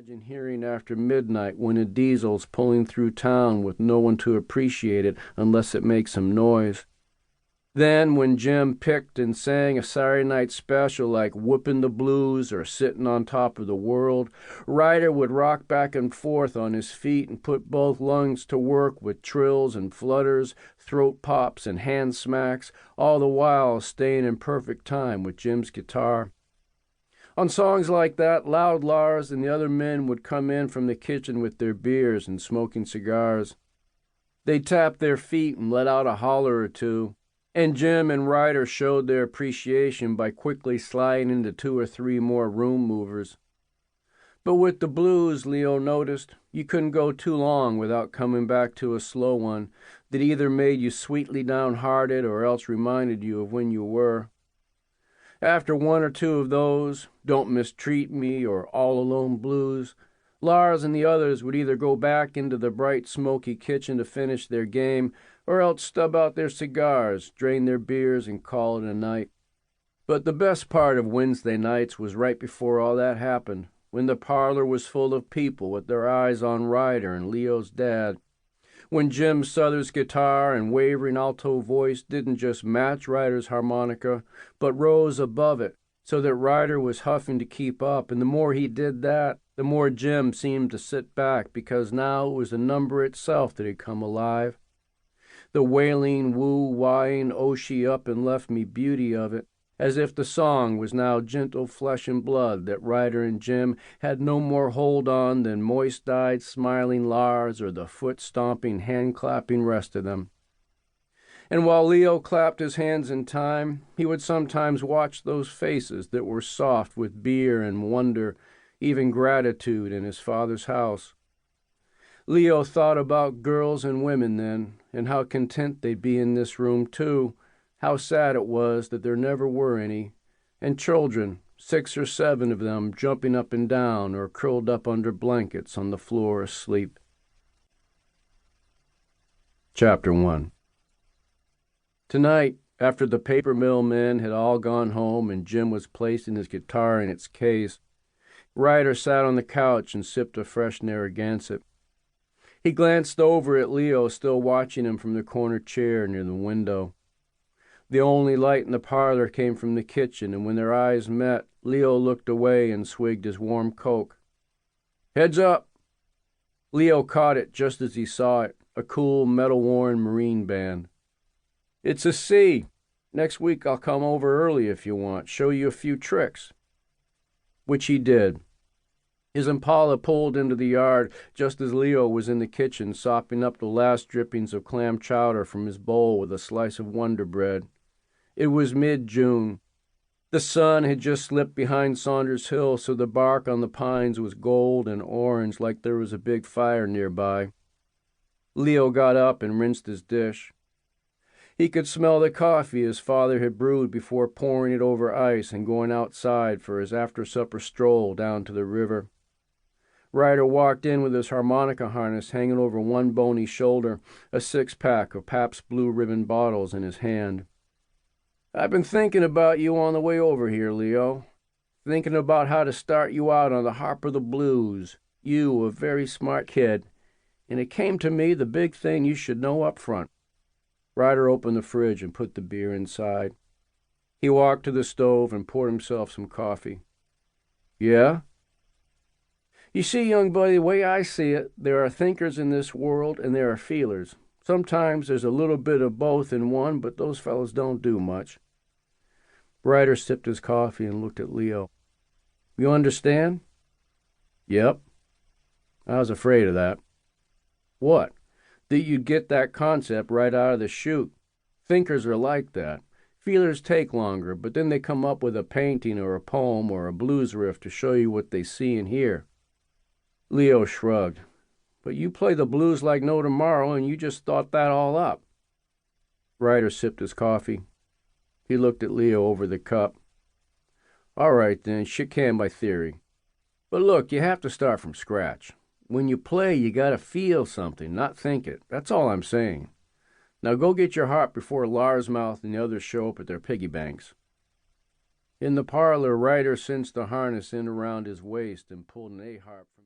Imagine hearing after midnight when a diesel's pulling through town with no one to appreciate it unless it makes some noise. Then when Jim picked and sang a Saturday night special like Whoopin' the Blues or Sittin' on Top of the World, Ryder would rock back and forth on his feet and put both lungs to work with trills and flutters, throat pops and hand smacks, all the while staying in perfect time with Jim's guitar. On songs like that, Loud Lars and the other men would come in from the kitchen with their beers and smoking cigars. They'd tap their feet and let out a holler or two, and Jim and Ryder showed their appreciation by quickly sliding into 2 or 3 more room movers. But with the blues, Leo noticed, you couldn't go too long without coming back to a slow one that either made you sweetly downhearted or else reminded you of when you were. After 1 or 2 of those, Don't Mistreat Me or All Alone blues, Lars and the others would either go back into the bright, smoky kitchen to finish their game, or else stub out their cigars, drain their beers, and call it a night. But the best part of Wednesday nights was right before all that happened, when the parlor was full of people with their eyes on Ryder and Leo's dad, when Jim Suther's guitar and wavering alto voice didn't just match Ryder's harmonica, but rose above it, so that Ryder was huffing to keep up, and the more he did that, the more Jim seemed to sit back, because now it was the number itself that had come alive. The wailing, woo-wahing, oh, she up and left me beauty of it, as if the song was now gentle flesh and blood that Ryder and Jim had no more hold on than moist-eyed, smiling Lars or the foot-stomping, hand-clapping rest of them. And while Leo clapped his hands in time, he would sometimes watch those faces that were soft with beer and wonder, even gratitude, in his father's house. Leo thought about girls and women then, and how content they'd be in this room too, how sad it was that there never were any, and children, 6 or 7 of them, jumping up and down or curled up under blankets on the floor asleep. Chapter 1. Tonight, after the paper mill men had all gone home and Jim was placing his guitar in its case, Ryder sat on the couch and sipped a fresh Narragansett. He glanced over at Leo, still watching him from the corner chair near the window. The only light in the parlor came from the kitchen, and when their eyes met, Leo looked away and swigged his warm Coke. "Heads up!" Leo caught it just as he saw it, a cool, metal-worn Marine band. "It's a C. Next week I'll come over early if you want, show you a few tricks." Which he did. His Impala pulled into the yard just as Leo was in the kitchen sopping up the last drippings of clam chowder from his bowl with a slice of Wonder Bread. It was mid-June. The sun had just slipped behind Saunders Hill, so the bark on the pines was gold and orange like there was a big fire nearby. Leo got up and rinsed his dish. He could smell the coffee his father had brewed before pouring it over ice and going outside for his after-supper stroll down to the river. Ryder walked in with his harmonica harness hanging over one bony shoulder, a 6-pack of Pabst Blue Ribbon bottles in his hand. "I've been thinking about you on the way over here, Leo. Thinking about how to start you out on the harp of the blues. You, a very smart kid. And it came to me the big thing you should know up front." Ryder opened the fridge and put the beer inside. He walked to the stove and poured himself some coffee. "Yeah?" "You see, young buddy, the way I see it, there are thinkers in this world and there are feelers. Sometimes there's a little bit of both in one, but those fellows don't do much." Ryder sipped his coffee and looked at Leo. "You understand?" "Yep." "I was afraid of that." "What?" "That you'd get that concept right out of the chute. Thinkers are like that. Feelers take longer, but then they come up with a painting or a poem or a blues riff to show you what they see and hear." Leo shrugged. "But you play the blues like no tomorrow, and you just thought that all up." Ryder sipped his coffee. He looked at Leo over the cup. "All right, then, shit can by theory. But look, you have to start from scratch. When you play, you gotta feel something, not think it. That's all I'm saying. Now go get your harp before Larsmouth and the others show up at their piggy banks." In the parlor, Ryder cinched the harness in around his waist and pulled an A-harp from